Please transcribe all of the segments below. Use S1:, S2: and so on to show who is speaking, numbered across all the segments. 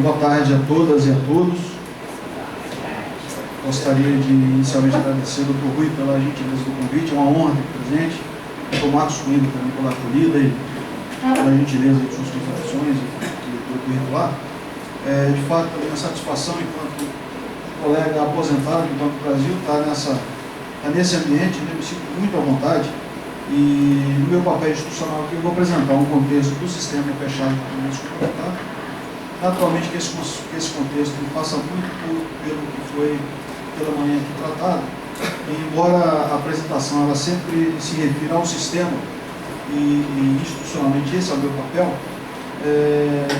S1: Boa tarde a todas e a todos. Gostaria de inicialmente agradecer ao Dr. Rui pela gentileza do convite, é uma honra ter presente. Dr. Marcos Coimbra também pela acolhida e pela gentileza de suas considerações do curricular. De fato, é uma satisfação enquanto colega aposentado do Banco do Brasil estar nesse ambiente, né? Me sinto muito à vontade. E no meu papel institucional aqui eu vou apresentar um contexto do sistema fechado do nosso complementar. Naturalmente que esse contexto passa muito pelo que foi pela manhã aqui tratado, e embora a apresentação ela sempre se refira ao sistema e institucionalmente esse é o meu papel,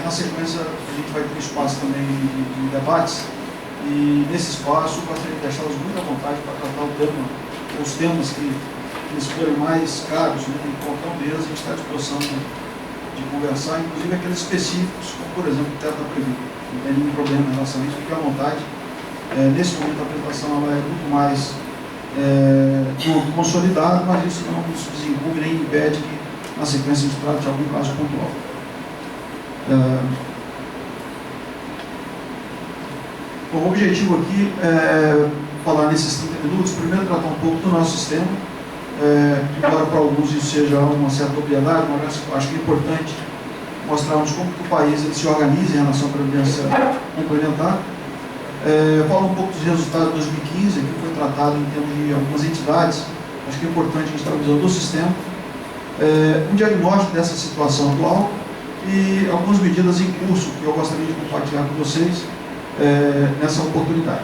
S1: na sequência a gente vai ter espaço também de debates, e nesse espaço eu gostaria de deixá-los muito à vontade para tratar os temas que eles forem mais caros, né? Em qualquer um deles a gente está à disposição de conversar, inclusive aqueles específicos, como por exemplo o teto da Previ. Não tem nenhum problema em relação a isso, fique à vontade. Nesse momento a apresentação ela é muito mais consolidada, mas isso não nos desenvolve nem impede que na sequência a gente trate de algum caso pontual. Bom, o objetivo aqui é falar nesses 30 minutos, primeiro tratar um pouco do nosso sistema, embora para alguns isso seja uma certa obviedade, mas acho que é importante mostrarmos como que o país ele se organiza em relação à previdência complementar. Fala um pouco dos resultados de 2015, que foi tratado em termos de algumas entidades, acho que é importante a gente ter a visão do sistema, um diagnóstico dessa situação atual e algumas medidas em curso que eu gostaria de compartilhar com vocês nessa oportunidade.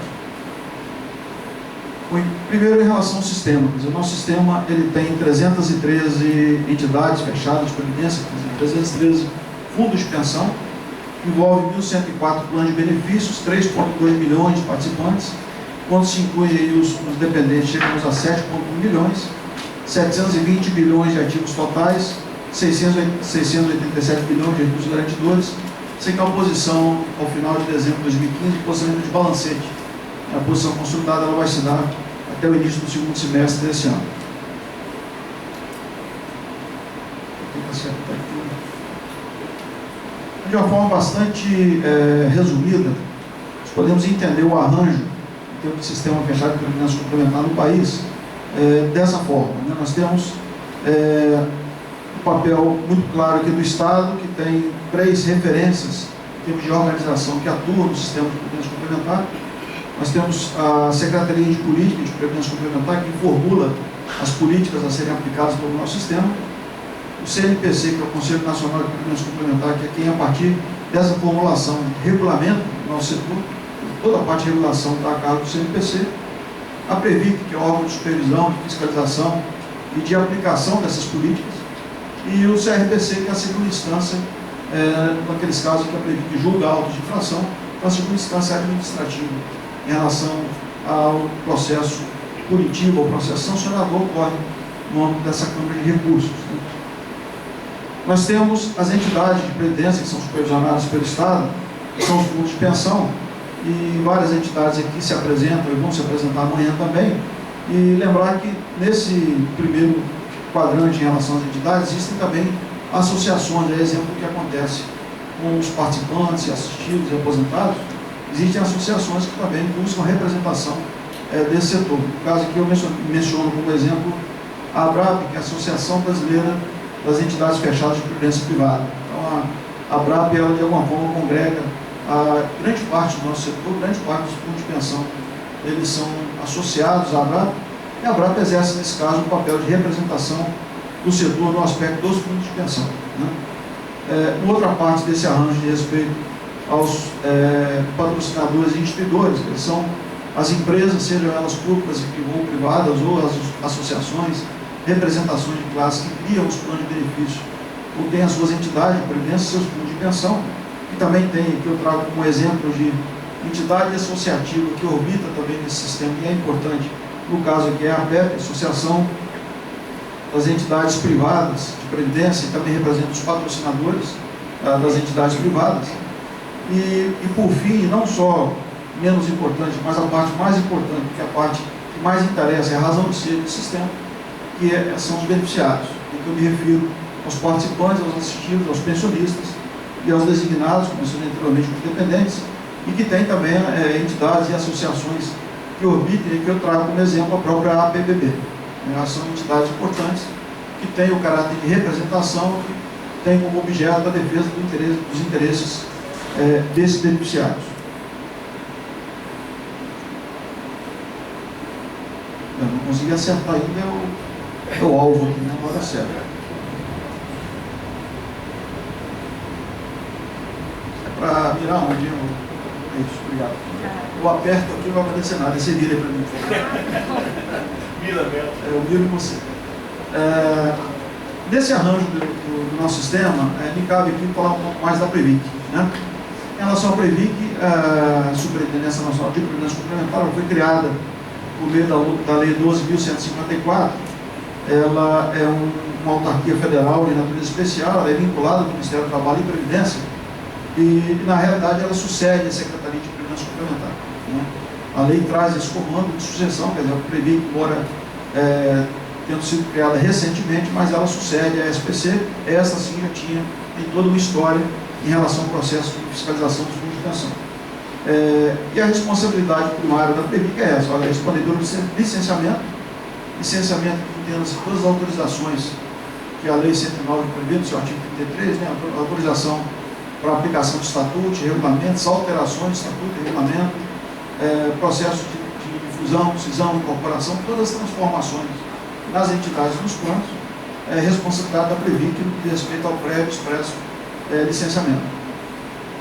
S1: Primeiro, em relação ao sistema, quer dizer, o nosso sistema ele tem 313 entidades fechadas de previdência, 313 fundos de pensão, envolve 1.104 planos de benefícios, 3,2 milhões de participantes, quando se inclui aí os dependentes, chegamos a 7,1 milhões, 720 bilhões de ativos totais, 687 bilhões de recursos garantidores, sem que a posição ao final de dezembro de 2015, posição de balancete. A posição consolidada ela vai se dar até o início do segundo semestre desse ano. De uma forma bastante resumida, nós podemos entender o arranjo em termos de sistema fechado de previdência complementar no país dessa forma. Né? Nós temos um papel muito claro aqui do Estado, que tem 3 referências em termos de organização que atuam no sistema de previdência complementar. Nós temos a Secretaria de Política de Previdência Complementar, que formula as políticas a serem aplicadas pelo nosso sistema. O CNPC, que é o Conselho Nacional de Previdência Complementar, que é quem, a partir dessa formulação, regulamenta o nosso setor, toda a parte de regulação está a cargo do CNPC. A Previc, que é o órgão de supervisão, de fiscalização e de aplicação dessas políticas. E o CRPC, que é a segunda instância, naqueles casos que a Previc julga autos de infração, é a segunda instância administrativa em relação ao processo punitivo, ao processo sancionador, ocorre no âmbito dessa Câmara de Recursos. Né? Nós temos as entidades de previdência, que são supervisionadas pelo Estado, que são os fundos de pensão, e várias entidades aqui se apresentam e vão se apresentar amanhã também. E lembrar que nesse primeiro quadrante em relação às entidades, existem também associações, exemplo do que acontece com os participantes, assistidos e aposentados. Existem associações que também buscam a representação desse setor. No caso aqui eu menciono como exemplo a ABRAP, que é a Associação Brasileira das Entidades Fechadas de Previdência Privada. Então a ABRAP, ela de alguma forma congrega a grande parte do nosso setor, grande parte dos fundos de pensão, eles são associados à ABRAP, e a ABRAP exerce nesse caso um papel de representação do setor no aspecto dos fundos de pensão. Né? Uma outra parte desse arranjo de respeito aos patrocinadores e instituidores, que são as empresas, sejam elas públicas ou privadas, ou as associações, representações de classe que criam os planos de benefício, ou têm as suas entidades de previdência, seus fundos de pensão, e também tem, que eu trago como exemplo de entidade associativa que orbita também nesse sistema, e é importante, no caso aqui é a APEP, Associação das Entidades Privadas de Previdência, e também representa os patrocinadores das entidades privadas. E por fim, não só menos importante, mas a parte mais importante, que é a parte que mais interessa, é a razão de ser do sistema, que são os beneficiários, em que eu me refiro aos participantes, aos assistidos, aos pensionistas, e aos designados, como mencionei anteriormente, como dependentes, e que tem também entidades e associações que orbitem, e que eu trago como exemplo a própria APBB. São entidades importantes que têm o caráter de representação, que têm como objeto a defesa dos interesses desses beneficiários. Eu não consegui acertar ainda o alvo aqui na hora certa. Para mirar onde é isso, obrigado. Eu aperto aqui, não vai acontecer nada. Você vira aí para mim, por favor.
S2: Mira mesmo.
S1: Eu miro em você. Desse arranjo do nosso sistema, me cabe aqui falar um pouco mais da Previc. Né? Em relação à Previc, a Superintendência Nacional de Previdência Complementar foi criada por meio da Lei 12.154. Ela é uma autarquia federal de natureza especial, ela é vinculada ao Ministério do Trabalho e Previdência, e na realidade ela sucede a Secretaria de Previdência Complementar. Né? A lei traz esse comando de sucessão, quer dizer, a Previc, embora tendo sido criada recentemente, mas ela sucede a SPC. Essa sim já tem toda uma história em relação ao processo de fiscalização dos fundos de pensão. E a responsabilidade primária da Previc é essa: olha, a expandidora de licenciamento que entenda-se todas as autorizações que a Lei 109 prevê no seu artigo 33, né, a autorização para aplicação de estatutos, regulamentos, alterações de estatuto e regulamento, processo de fusão, cisão, incorporação, todas as transformações nas entidades dos planos, responsabilidade da Previc no que diz respeito ao prévio expresso licenciamento.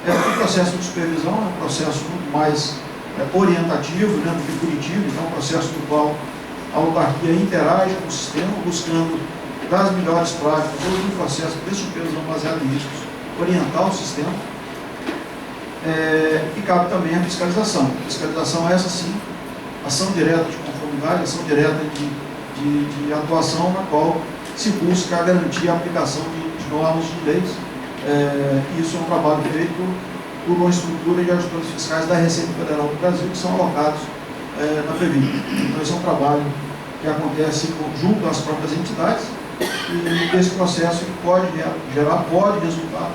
S1: O processo de supervisão é um processo muito mais orientativo, né, do que punitivo, então é um processo do qual a autarquia interage com o sistema, buscando das melhores práticas, todo um processo de supervisão baseado em riscos, orientar o sistema. E cabe também a fiscalização. A fiscalização é essa sim, ação direta de conformidade, ação direta de atuação na qual se busca garantir a aplicação de normas de leis. Isso é um trabalho feito por uma estrutura de auditores fiscais da Receita Federal do Brasil, que são alocados na Previc. Então esse é um trabalho que acontece junto às próprias entidades, e esse processo pode resultar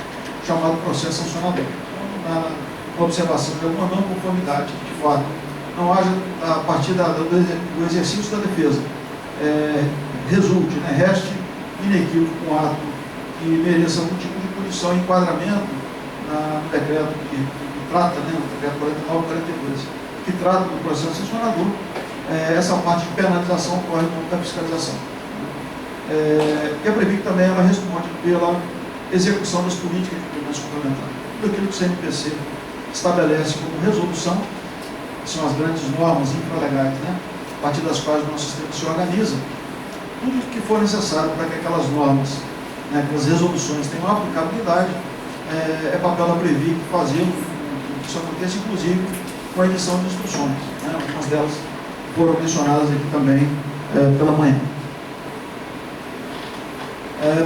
S1: chamado processo sancionador. Então, na observação de alguma não conformidade, de fato, não haja, a partir do exercício da defesa, resulte, né, reste inequívoco um ato que mereça algum tipo de punição e enquadramento no decreto que trata, né, no decreto 49 e 42, que trata do processo sancionador. Essa parte de penalização ocorre no âmbito da fiscalização. E a Previc também ela responde pela execução das políticas de previdência complementar. Tudo aquilo que o CNPC estabelece como resolução, que são as grandes normas infralegais, né, a partir das quais o nosso sistema se organiza, tudo que for necessário para que aquelas normas, né, que as resoluções tenham aplicabilidade, é papel da Previc fazer que isso aconteça, inclusive com a edição de instruções. Né, algumas delas foram mencionadas aqui também pela manhã.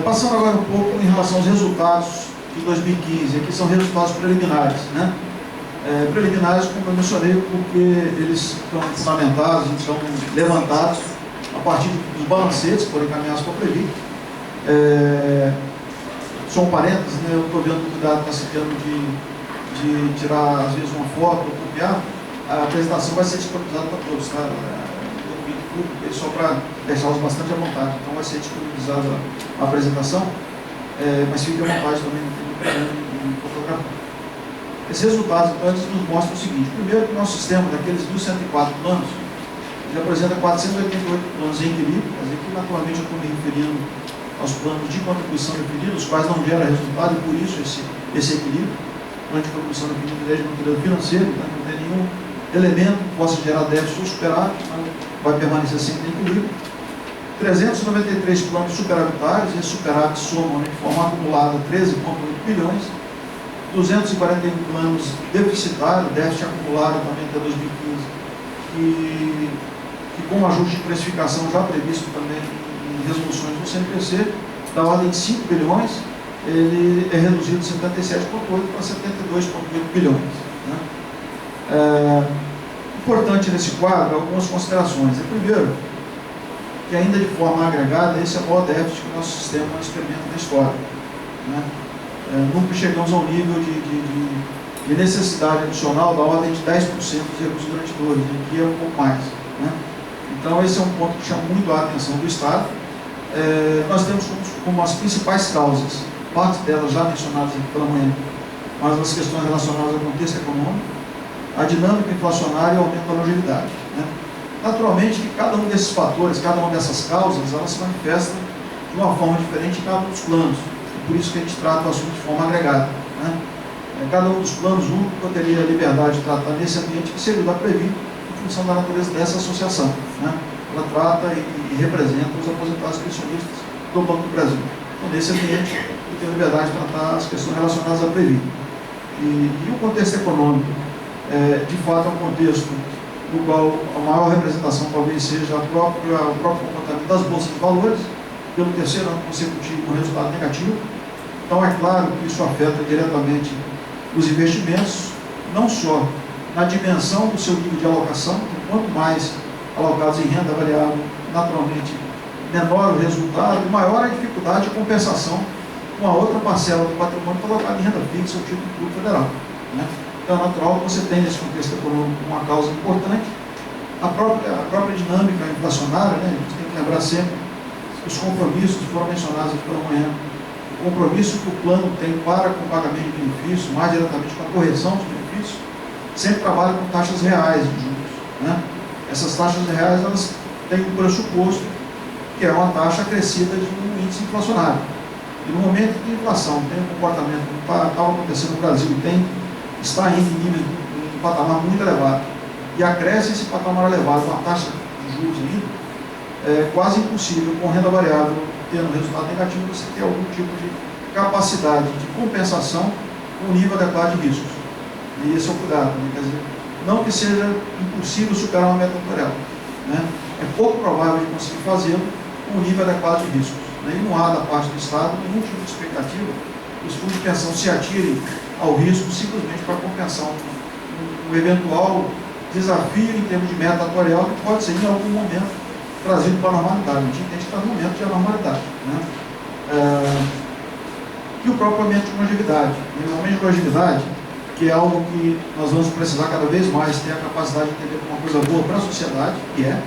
S1: Passando agora um pouco em relação aos resultados de 2015, aqui são resultados preliminares, né? Preliminares, como eu mencionei, porque eles estão fundamentados, estão levantados a partir dos balancetes que foram encaminhados para a Previc. São parênteses, né? Eu estou vendo que o cuidado está se tendo de tirar, às vezes, uma foto ou copiar. A apresentação vai ser disponibilizada para todos, tá? Só para deixá-los bastante à vontade. Então vai ser disponibilizada a apresentação, mas fique à vontade também no fotografar. Esses resultados, então, eles nos mostram o seguinte: primeiro, que o nosso sistema, daqueles 1.104 planos, ele apresenta 488 planos em equilíbrio. Aqui, naturalmente, eu estou me referindo aos planos de contribuição definida, os quais não geram resultado, e por isso esse equilíbrio. Plano de contribuição definida desde o conteúdo financeiro, né, não tem nenhum elemento que possa gerar déficit ou superávit, vai permanecer sempre em equilíbrio. 393 planos superavitários, esses superávites somam de forma acumulada 13,8 bilhões. 241 planos deficitários, déficit acumulado também até 2015, que com ajuste de precificação já previsto também em resoluções do CNPC, da ordem de 5 bilhões, ele é reduzido de 77,8 para 72,8 bilhões. Né? Importante nesse quadro algumas considerações. Primeiro, que ainda de forma agregada, esse é o maior déficit que o nosso sistema experimenta na história. Né? nunca chegamos a um nível de necessidade adicional da ordem de 10% dos recursos garantidores, que é um pouco mais, né? Então, esse é um ponto que chama muito a atenção do Estado. Nós temos como as principais causas, parte delas já mencionadas aqui pela manhã, mas as questões relacionadas ao contexto econômico, a dinâmica inflacionária e o aumento da longevidade, né? Naturalmente que cada um desses fatores, cada uma dessas causas, elas se manifestam de uma forma diferente em cada um dos planos. Por isso que a gente trata o assunto de forma agregada, né? Cada um dos planos únicos eu teria a liberdade de tratar nesse ambiente que seria o da Previ, em função da natureza dessa associação, né? Ela trata e representa os aposentados pensionistas do Banco do Brasil. Então, nesse ambiente, eu tenho a liberdade de tratar as questões relacionadas à Previ. E o contexto econômico, de fato, é um contexto no qual a maior representação talvez seja o próprio comportamento das bolsas de valores, pelo terceiro ano consecutivo, um resultado negativo. Então, é claro que isso afeta diretamente os investimentos, não só na dimensão do seu nível de alocação, que quanto mais alocados em renda variável, naturalmente, menor o resultado, maior a dificuldade de compensação com a outra parcela do patrimônio colocada em renda fixa ou título público federal, né? Então, é natural que você tenha nesse contexto econômico uma causa importante, a própria dinâmica inflacionária, né? A gente tem que lembrar sempre os compromissos que foram mencionados aqui pela manhã, o compromisso que o plano tem para com o pagamento de benefícios, mais diretamente com a correção dos benefícios, sempre trabalha com taxas reais de juros, né? Essas taxas reais, elas têm um pressuposto, que é uma taxa acrescida de um índice inflacionário. E no momento que a inflação tem um comportamento que estava acontecendo no Brasil e está ainda em nível de um patamar muito elevado, e acresce esse patamar elevado com a taxa de juros ainda, é quase impossível, com renda variável, tendo um resultado negativo, você ter algum tipo de capacidade de compensação com um nível adequado de riscos. E esse é o cuidado, né? Quer dizer, não que seja impossível superar uma meta tutorial, né? É pouco provável de conseguir fazê-lo com um nível adequado de riscos, né? E não há da parte do Estado nenhum tipo de expectativa que os fundos de pensão se atirem ao risco simplesmente para compensar um eventual desafio em termos de meta atuarial que pode ser em algum momento trazido para a normalidade. A gente entende que está no momento de anormalidade, né? E o próprio aumento de longevidade. O aumento de longevidade, que é algo que nós vamos precisar cada vez mais ter a capacidade de entender como uma coisa boa para a sociedade, que é,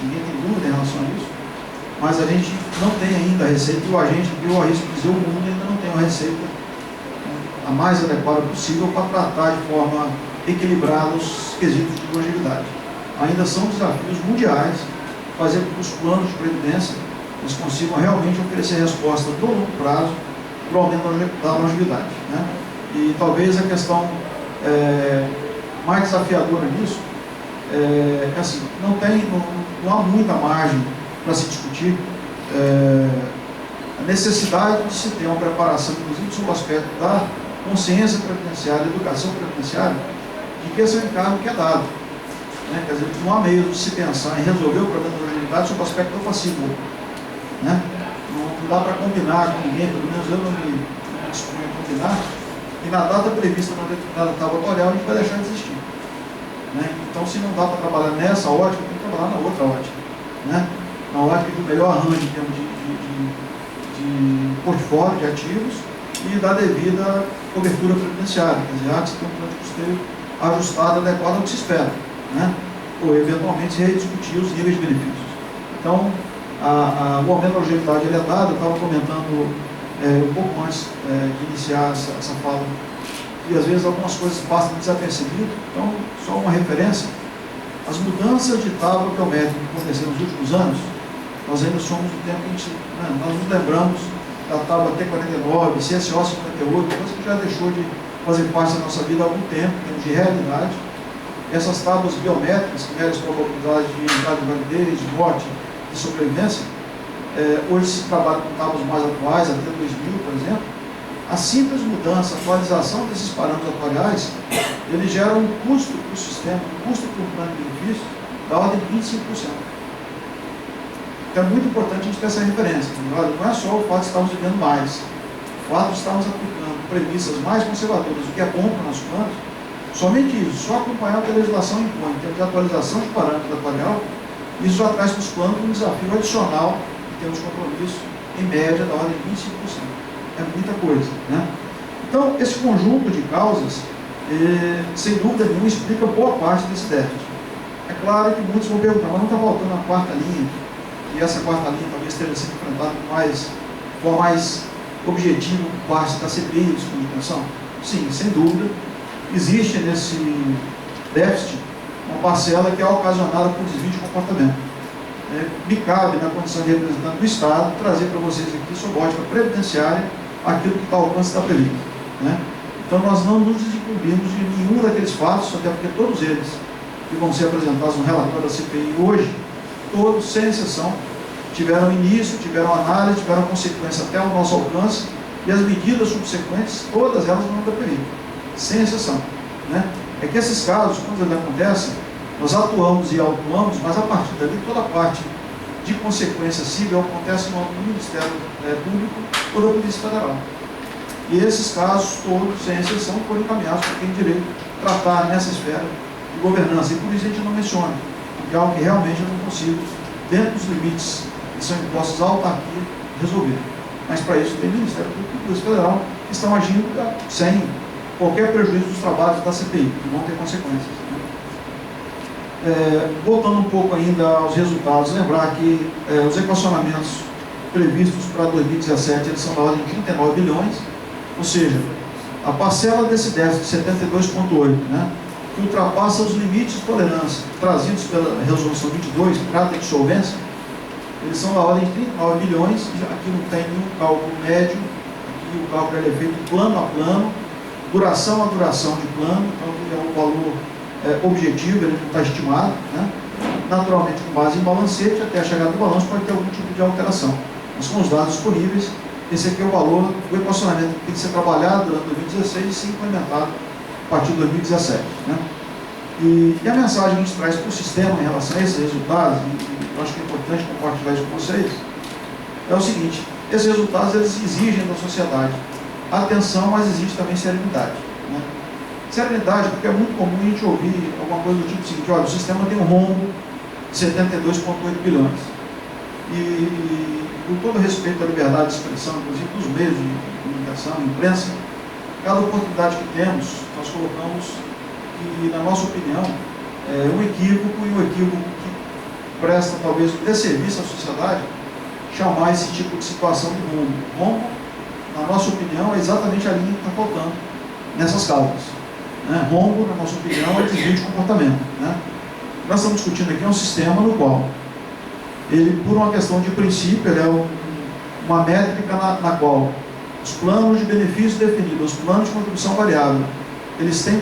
S1: ninguém tem dúvida em relação a isso, mas a gente não tem ainda a receita, e o agente, eu arrisco dizer, o mundo ainda não tem uma receita a mais adequada possível para tratar de forma equilibrada os quesitos de longevidade. Ainda são desafios mundiais fazer com que os planos de previdência eles consigam realmente oferecer resposta no longo prazo para o aumento da longevidade, né? E talvez a questão mais desafiadora nisso é assim, não há muita margem para se discutir a necessidade de se ter uma preparação, inclusive sobre o aspecto da consciência previdenciária, educação previdenciária, de que esse é um encargo que é dado, né? Quer dizer, não há meio de se pensar em resolver o problema da longevidade sob o aspecto do passivo, né? Não dá para combinar com ninguém, pelo menos eu não me disponho a combinar, e na data prevista na determinada tábua atuarial a gente vai deixar de existir, né? Então, se não dá para trabalhar nessa ótica, tem que trabalhar na outra ótica, né? Na ótica do melhor arranjo em termos de portfólio de ativos e da devida cobertura previdenciária, quer dizer, há que se ter um plano de custeio ajustado, adequado ao que se espera, né? Ou eventualmente se rediscutir os níveis de benefícios. Então, o aumento da longevidade ele é dado, eu estava comentando um pouco antes de iniciar essa fala, e às vezes algumas coisas passam desapercebido. Então, só uma referência, as mudanças de tábua biométrica que aconteceram nos últimos anos, nós ainda somos do tempo que a gente, né, nós nos lembramos da tábua T49, CSO 58, coisa que já deixou de fazer parte da nossa vida há algum tempo, em termos de realidade. Essas tábuas biométricas, que medem as probabilidades de entrada de validez, de morte, de sobrevivência, hoje se trabalha com tábuas mais atuais, até 2000, por exemplo. A simples mudança, a atualização desses parâmetros atuariais, ele gera um custo para o sistema, um custo para o plano de benefício, da ordem de 25%. Então é muito importante a gente ter essa referência. Não é só o fato de estarmos vivendo mais, o fato de estarmos aplicando premissas mais conservadoras, o que é bom para o nosso plano, somente isso, só acompanhar o que a legislação impõe, em termos de atualização de parâmetros atuarial, isso já traz para os planos um desafio adicional em termos de compromisso, em média, da ordem de 25%. É muita coisa, né? Então, esse conjunto de causas, sem dúvida nenhuma, explica boa parte desse déficit. É claro que muitos vão perguntar, mas não está faltando a quarta linha, e essa quarta linha talvez esteja sendo enfrentada de forma mais objetiva por parte da CPI de comunicação? Sim, sem dúvida. Existe nesse déficit uma parcela que é ocasionada por desvio de comportamento. Me cabe, na condição de representante do Estado, trazer para vocês aqui, sob ótica previdenciária, aquilo que está ao alcance da previsto. Então, nós não nos desincumbimos de nenhum daqueles fatos, até porque todos eles que vão ser apresentados no relatório da CPI hoje, todos, sem exceção, tiveram início, tiveram análise, tiveram consequência até o nosso alcance, e as medidas subsequentes, todas elas vão da PI, sem exceção. É que esses casos, quando eles acontecem, nós atuamos e autuamos, mas a partir dali, toda a parte de consequência civil acontece no Ministério Público ou da Polícia Federal. E esses casos, todos, sem exceção, foram encaminhados para quem tem direito de tratar nessa esfera de governança. E por isso a gente não menciona, porque é algo que realmente eu não consigo, dentro dos limites que são impostos à autarquia, resolver. Mas para isso tem o Ministério Público e a Polícia Federal que estão agindo sem qualquer prejuízo dos trabalhos da CPI, que vão ter consequências. Voltando um pouco ainda aos resultados, lembrar que os equacionamentos previstos para 2017 eles são da ordem de 39 bilhões, ou seja, a parcela desse déficit de 72,8, que ultrapassa os limites de tolerância trazidos pela Resolução 22, trata de solvência, eles são da ordem de 39 bilhões, aqui não tem nenhum cálculo médio, aqui o cálculo é feito plano a plano, duração a duração de plano, então é um valor objetivo, ele não está estimado, naturalmente com base em balancete, até a chegada do balanço pode ter algum tipo de alteração. Mas com os dados disponíveis, esse aqui é o valor do equacionamento que tem que ser trabalhado durante 2016 e ser implementado a partir de 2017. E a mensagem que a gente traz para o sistema em relação a esses resultados, e eu acho que é importante compartilhar isso com vocês, é o seguinte: esses resultados eles exigem da sociedade atenção, mas exige também serenidade. Serenidade, porque é muito comum a gente ouvir alguma coisa do tipo seguinte: olha, o sistema tem um rombo de 72,8 bilhões. E com todo respeito à liberdade de expressão, inclusive dos meios de comunicação, imprensa, cada oportunidade que temos, nós colocamos que, na nossa opinião, é um equívoco, e um equívoco que presta talvez um desserviço à sociedade, chamar esse tipo de situação de rombo. Rombo, na nossa opinião, é exatamente a linha que está faltando nessas causas. Rombo, na nossa opinião, é desvio de comportamento. Nós estamos discutindo aqui um sistema no qual ele, por uma questão de princípio, ele é uma métrica na qual os planos de benefício definidos, os planos de contribuição variável, eles têm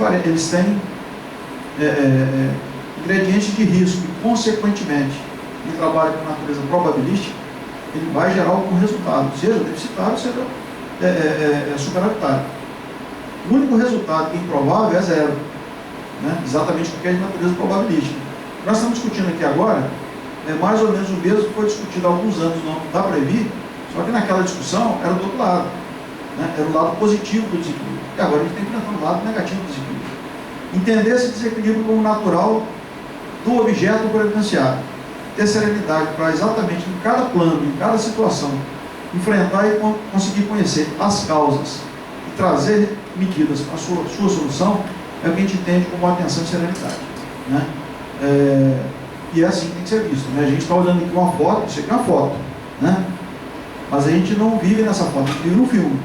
S1: ingredientes de risco e, consequentemente, em trabalho com natureza probabilística, ele vai gerar algum resultado, seja deficitário, seja superavitário. O único resultado que é improvável é zero, exatamente porque é de natureza probabilística. Nós estamos discutindo aqui agora mais ou menos o mesmo que foi discutido há alguns anos no âmbito da Previ, só que naquela discussão era do outro lado, era o lado positivo do desequilíbrio. E agora a gente tem que enfrentar o lado negativo do desequilíbrio. Entender esse desequilíbrio como natural do objeto previdenciário. Ter serenidade para exatamente em cada plano, em cada situação, enfrentar e conseguir conhecer as causas e trazer medidas para a sua solução, é o que a gente entende como atenção e serenidade. E é assim que tem que ser visto. A gente está olhando aqui uma foto, isso aqui é uma foto, mas a gente não vive nessa foto, a gente vive no filme.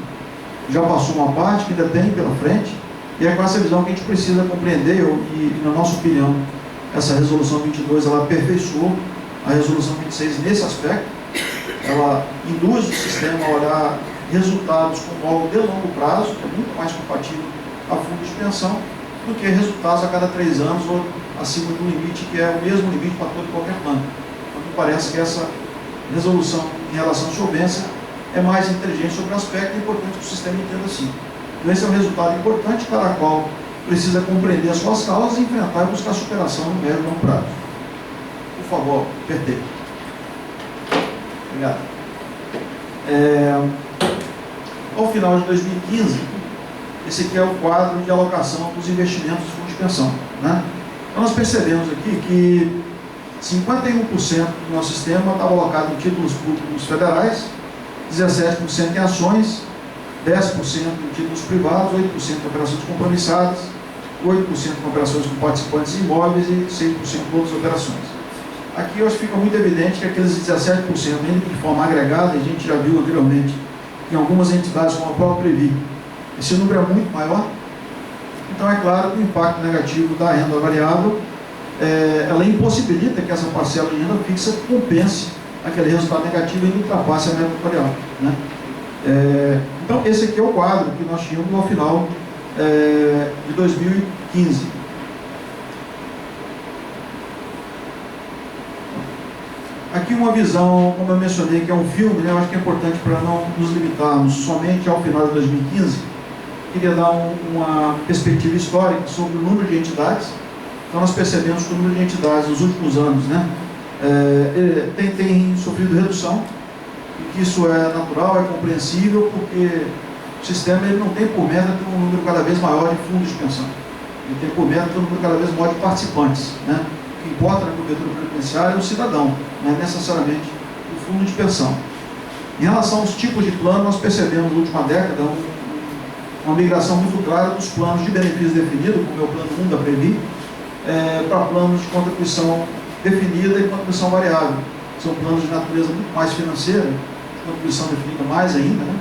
S1: Já passou uma parte que ainda tem pela frente, e é com essa visão que a gente precisa compreender, e na nossa opinião, essa resolução 22, ela aperfeiçoou a resolução 26 nesse aspecto. Ela induz o sistema a olhar resultados como algo de longo prazo, que é muito mais compatível a fundo de pensão, do que resultados a cada 3 anos ou acima de um limite que é o mesmo limite para todo e qualquer plano. Então, me parece que essa resolução em relação à solvência é mais inteligente sobre o aspecto, e é importante que o sistema entenda assim. Então, esse é um resultado importante para o qual precisa compreender as suas causas e enfrentar e buscar superação no médio e longo prazo. Por favor, PT. Obrigado. Ao final de 2015, esse aqui é o quadro de alocação dos investimentos dos fundos de pensão. Então, nós percebemos aqui que 51% do nosso sistema estava alocado em títulos públicos federais, 17% em ações 10% em títulos privados, 8% em operações compromissadas, 8% em operações com participantes imóveis e 6% em outras operações. Aqui eu acho que fica muito evidente que aqueles 17%, ainda que de forma agregada, a gente já viu anteriormente, em algumas entidades como a própria Previ, esse número é muito maior. Então é claro que o impacto negativo da renda variável, ela impossibilita que essa parcela de renda fixa compense aquele resultado negativo e ultrapasse a renda variável, né? Então esse aqui é o quadro que nós tínhamos ao final de 2015. Aqui uma visão, como eu mencionei, que é um filme, né? Eu acho que é importante para não nos limitarmos somente ao final de 2015. Queria dar uma perspectiva histórica sobre o número de entidades. Então nós percebemos que o número de entidades nos últimos anos, né, tem sofrido redução, e que isso é natural, é compreensível, porque o sistema ele não tem por meta ter um número cada vez maior de fundos de pensão. Ele tem por meta ter um número cada vez maior de participantes, né? O que importa na cobertura previdenciária é o cidadão, não é necessariamente o fundo de pensão. Em relação aos tipos de plano, nós percebemos na última década uma migração muito clara dos planos de benefício definido, como é o plano 1 da Previ, para planos de contribuição definida e contribuição variável. São planos de natureza muito mais financeira, de contribuição definida mais ainda, né?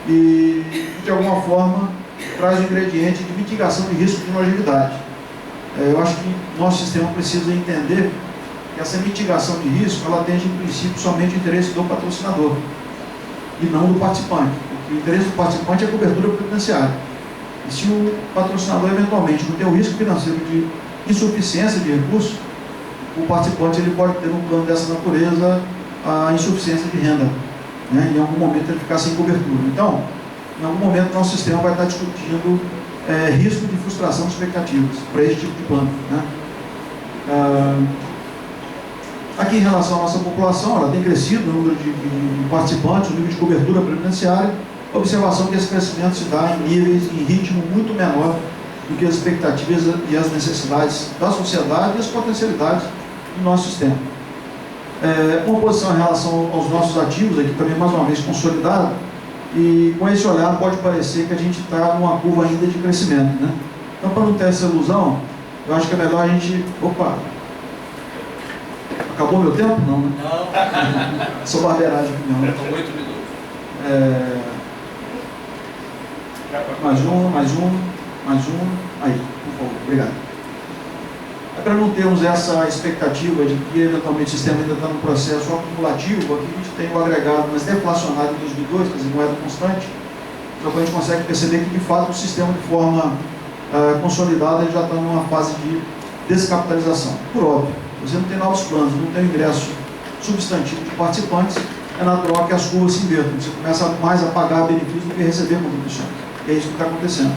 S1: E, de alguma forma, traz um ingrediente de mitigação de risco de longevidade. Eu acho que nosso sistema precisa entender que essa mitigação de risco, ela atende, em princípio, somente o interesse do patrocinador e não do participante. Porque o interesse do participante é a cobertura previdenciária. E se o patrocinador, eventualmente, não tem o risco financeiro de insuficiência de recursos, o participante ele pode ter, num plano dessa natureza, a insuficiência de renda, né? Em algum momento ele ficar sem cobertura. Então, em algum momento nosso sistema vai estar discutindo risco de frustração de expectativas para esse tipo de plano, né? Aqui, em relação à nossa população, ela tem crescido o número de participantes, o nível de cobertura previdenciária. Observação que esse crescimento se dá em níveis, em ritmo muito menor do que as expectativas e as necessidades da sociedade e as potencialidades do nosso sistema. Uma posição em relação aos nossos ativos, aqui também mais uma vez consolidado, e com esse olhar pode parecer que a gente está numa curva ainda de crescimento, né? Então, para não ter essa ilusão, eu acho que é melhor a gente... Opa! Acabou meu tempo? Não, né? Não. Sou barbeiragem aqui, não.
S2: São 8 minutos.
S1: Mais um. Aí, por favor. Obrigado. Para não termos essa expectativa de que, eventualmente, o sistema ainda está no processo acumulativo, aqui a gente tem o agregado, mas deflacionário em 2002, quer dizer, moeda constante, então a gente consegue perceber que, de fato, o sistema, de forma consolidada, ele já está numa fase de descapitalização. Por óbvio, você não tem novos planos, não tem ingresso substantivo de participantes, é natural que as curvas se invertam, você começa mais a pagar benefícios do que receber contribuições. E é isso que está acontecendo.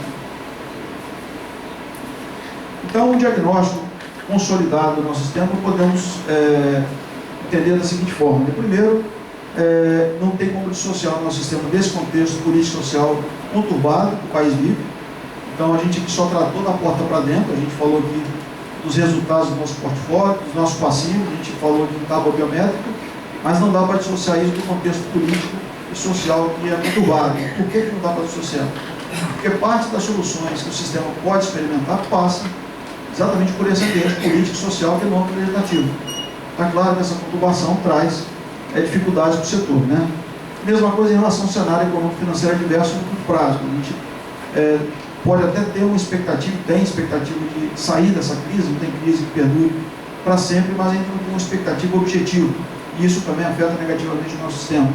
S1: Então, um diagnóstico consolidado do nosso sistema, podemos entender da seguinte forma. Primeiro, não tem como dissociar o nosso sistema desse contexto político-social conturbado que o país vive. Então, a gente aqui só tratou da porta para dentro, a gente falou aqui dos resultados do nosso portfólio, dos nossos passivos, a gente falou aqui de tábua biométrica, mas não dá para dissociar isso do contexto político e social que é conturbado. Por que não dá para dissociar? Porque parte das soluções que o sistema pode experimentar passa exatamente por esse ambiente político e social que é o âmbito legislativo. Está claro que essa conturbação traz dificuldades para o setor, né? Mesma coisa em relação ao cenário econômico-financeiro adverso no curto prazo. A gente pode até ter uma expectativa, tem expectativa de sair dessa crise, não tem crise que perdure para sempre, mas a gente não tem uma expectativa objetiva. E isso também afeta negativamente o nosso sistema.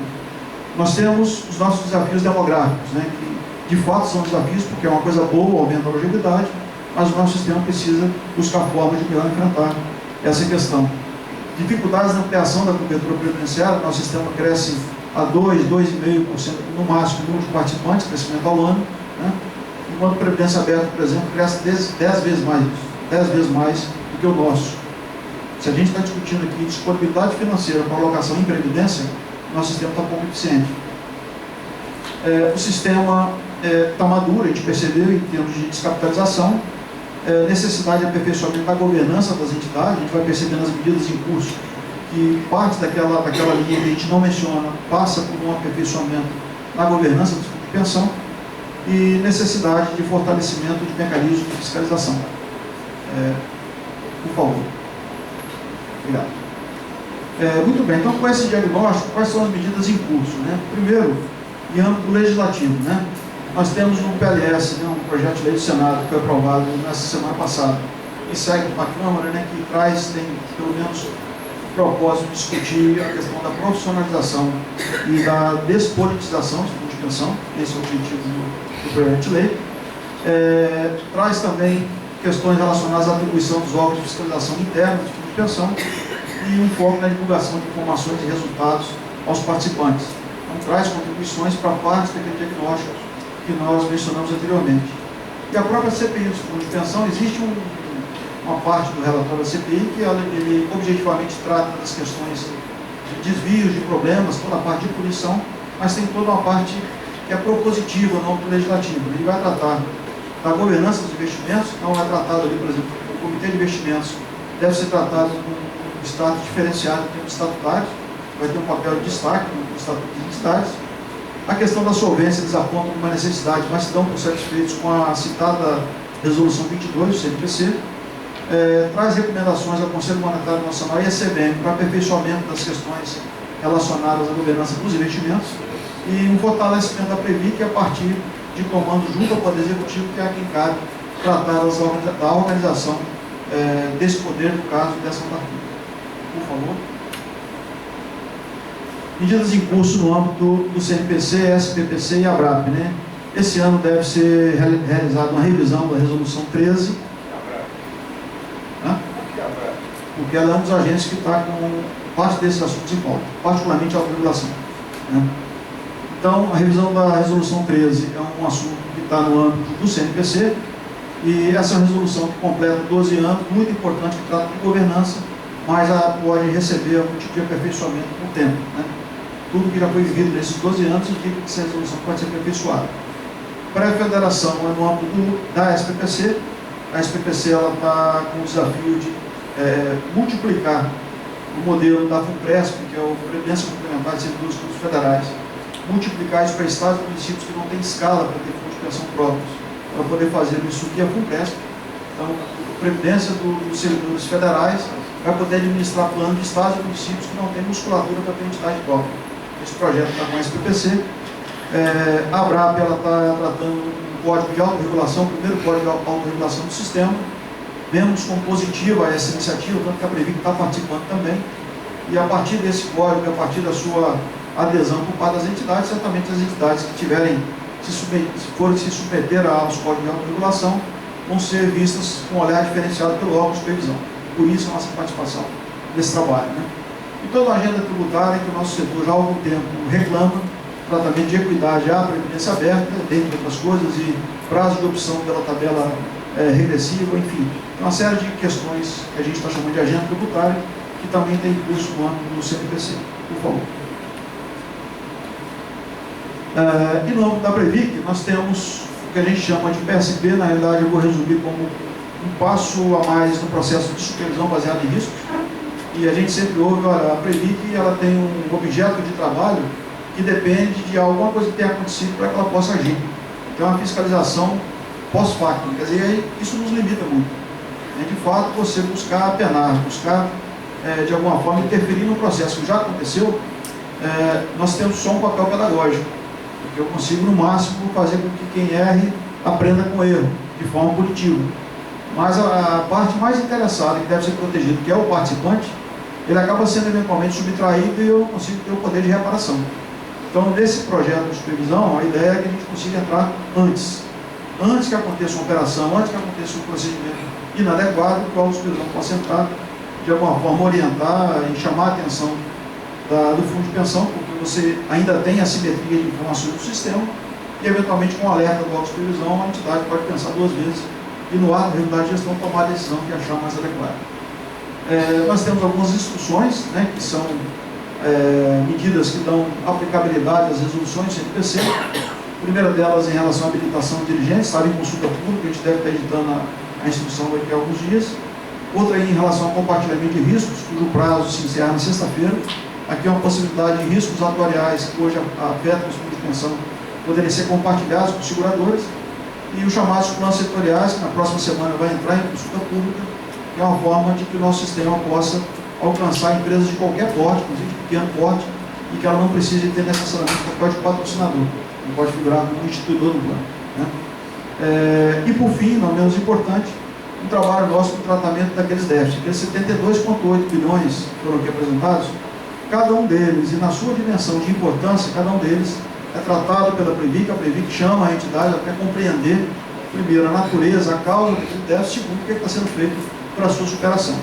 S1: Nós temos os nossos desafios demográficos, né? Que de fato são desafios, porque é uma coisa boa, aumenta a longevidade, mas o nosso sistema precisa buscar formas de melhor enfrentar essa questão. Dificuldades na ampliação da cobertura previdenciária, nosso sistema cresce a 2, 2,5% no máximo o número de participantes, crescimento ao ano, né? Enquanto a Previdência Aberta, por exemplo, cresce 10 vezes mais do que o nosso. Se a gente está discutindo aqui disponibilidade financeira para alocação em Previdência, nosso sistema está pouco eficiente. O sistema está maduro, a gente percebeu em termos de descapitalização, necessidade de aperfeiçoamento da governança das entidades. A gente vai perceber nas medidas em curso que parte daquela linha que a gente não menciona passa por um aperfeiçoamento na governança do fundo de pensão. e necessidade de fortalecimento de mecanismos de fiscalização. Por favor. Obrigado. Muito bem, então com esse diagnóstico, quais são as medidas em curso, né? Primeiro, em âmbito legislativo, né? Nós temos um PLS, né, um projeto de lei do Senado, que foi aprovado nessa semana passada, e segue para a Câmara, né, que tem pelo menos o propósito de discutir a questão da profissionalização e da despolitização do fundo de pensão. Esse é o objetivo do projeto de lei. Traz também questões relacionadas à atribuição dos órgãos de fiscalização interna do fundo de pensão e um foco na divulgação de informações e resultados aos participantes. Então, traz contribuições para parte daquele diagnóstico que nós mencionamos anteriormente. E a própria CPI do fundo de pensão, existe uma parte do relatório da CPI que ele objetivamente trata das questões de desvios, de problemas, toda a parte de punição, mas tem toda uma parte que é propositiva no âmbito legislativo. Ele vai tratar da governança dos investimentos, então é tratado ali, por exemplo, o Comitê de Investimentos deve ser tratado com um status diferenciado em termos estatutários, vai ter um papel de destaque no Estatuto das Entidades. A questão da solvência, eles apontam uma necessidade, mas se dão por satisfeitos com a citada Resolução 22 do CNPC. Traz recomendações ao Conselho Monetário Nacional e à CVM para aperfeiçoamento das questões relacionadas à governança dos investimentos e um fortalecimento da Previc a partir de comando junto ao Poder Executivo, que é a quem cabe tratar da organização desse poder, no caso dessa autarquia. Por favor. Medidas em curso no âmbito do CNPC, SPPC e ABRAP, né? Esse ano deve ser realizada uma revisão da Resolução 13. Porque ela é um dos agentes que está com parte desses assuntos em pauta, particularmente a autorregulação, né? Então, a revisão da Resolução 13 é um assunto que está no âmbito do CNPC, e essa resolução que completa 12 anos, muito importante, que trata de governança, mas ela pode receber algum tipo de aperfeiçoamento com o tempo, né? Tudo que já foi vivido nesses 12 anos indica que essa resolução pode ser aperfeiçoada. Pré-federação é no âmbito da SPPC. A SPPC está com o desafio de multiplicar o modelo da FUNPRESP, que é o Previdência Complementar de Servidores Públicos Federais, multiplicar isso para estados e municípios que não têm escala para ter fundo de pensão próprios, para poder fazer isso que é a FUNPRESP. Então, a Previdência dos Servidores Federais vai poder administrar plano de estados e municípios que não têm musculatura para ter entidade própria. Esse projeto está com a SPPC. A ABRAP está tratando um código de autorregulação, o primeiro código de autorregulação do sistema. Vemos como positiva essa iniciativa, tanto que a Previc está participando também, e a partir desse código, a partir da sua adesão por parte das entidades, certamente as entidades que tiverem, se forem se submeter aos códigos de autorregulação, vão ser vistas com um olhar diferenciado pelo órgão de supervisão. Por isso a nossa participação nesse trabalho, né? E toda a agenda tributária que o nosso setor já há algum tempo reclama, tratamento de equidade à previdência aberta, dentre outras coisas, e prazo de opção pela tabela regressiva, enfim, uma série de questões que a gente está chamando de agenda tributária, que também tem curso no âmbito do CNPC. Por favor. E no âmbito da Previc, nós temos o que a gente chama de PSP, na realidade eu vou resumir como um passo a mais no processo de supervisão baseado em riscos, e a gente sempre ouve, olha, a Previc ela tem um objeto de trabalho que depende de alguma coisa que tenha acontecido para que ela possa agir. Então, a fiscalização pós-facto, quer dizer, isso nos limita muito. De fato, você buscar apenar, buscar, de alguma forma, interferir no processo que já aconteceu, nós temos só um papel pedagógico, porque eu consigo, no máximo, fazer com que quem erre aprenda com o erro, de forma punitiva. Mas a parte mais interessada, que deve ser protegida, que é o participante, ele acaba sendo eventualmente subtraído e eu não consigo ter o poder de reparação. Então, nesse projeto de supervisão, a ideia é que a gente consiga entrar antes que aconteça uma operação, antes que aconteça um procedimento inadequado, que o órgão de supervisão possa entrar, de alguma forma, orientar e chamar a atenção do fundo de pensão, porque você ainda tem assimetria de informações no sistema, e, eventualmente, com o alerta do órgão de supervisão, a entidade pode pensar duas vezes e, no ato da regular de gestão, tomar a decisão que achar mais adequada. Nós temos algumas instruções, né, que são medidas que dão aplicabilidade às resoluções do CNPC. A primeira delas em relação à habilitação de dirigentes, estava em consulta pública, a gente deve estar editando a instrução daqui a alguns dias. Outra em relação ao compartilhamento de riscos, cujo prazo se encerra na sexta-feira. Aqui é uma possibilidade de riscos atuariais que hoje afetam os fundos de pensão poderem ser compartilhados com os seguradores, e os chamados planos setoriais, que na próxima semana vai entrar em consulta pública, que é uma forma de que o nosso sistema possa alcançar empresas de qualquer porte, inclusive de pequeno porte, e que ela não precise ter necessariamente o papel de patrocinador, não pode figurar como instituidor no plano, né? E por fim, não menos importante, um trabalho nosso no tratamento daqueles déficits. Aqueles 72,8 bilhões que foram aqui apresentados, cada um deles, e na sua dimensão de importância, cada um deles é tratado pela Previc. A Previc chama a entidade, ela quer compreender, primeiro, a natureza, a causa daquele déficit, segundo, o que está sendo feito para a sua superação.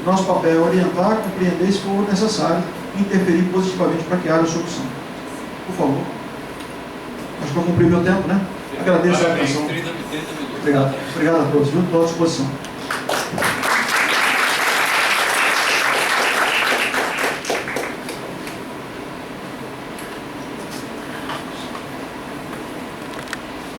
S1: O nosso papel é orientar, compreender, se for necessário, interferir positivamente para que haja solução. Por favor. Acho que eu cumpri meu tempo, né? Agradeço a atenção. Obrigado. Obrigado a todos, viu? Estou à disposição.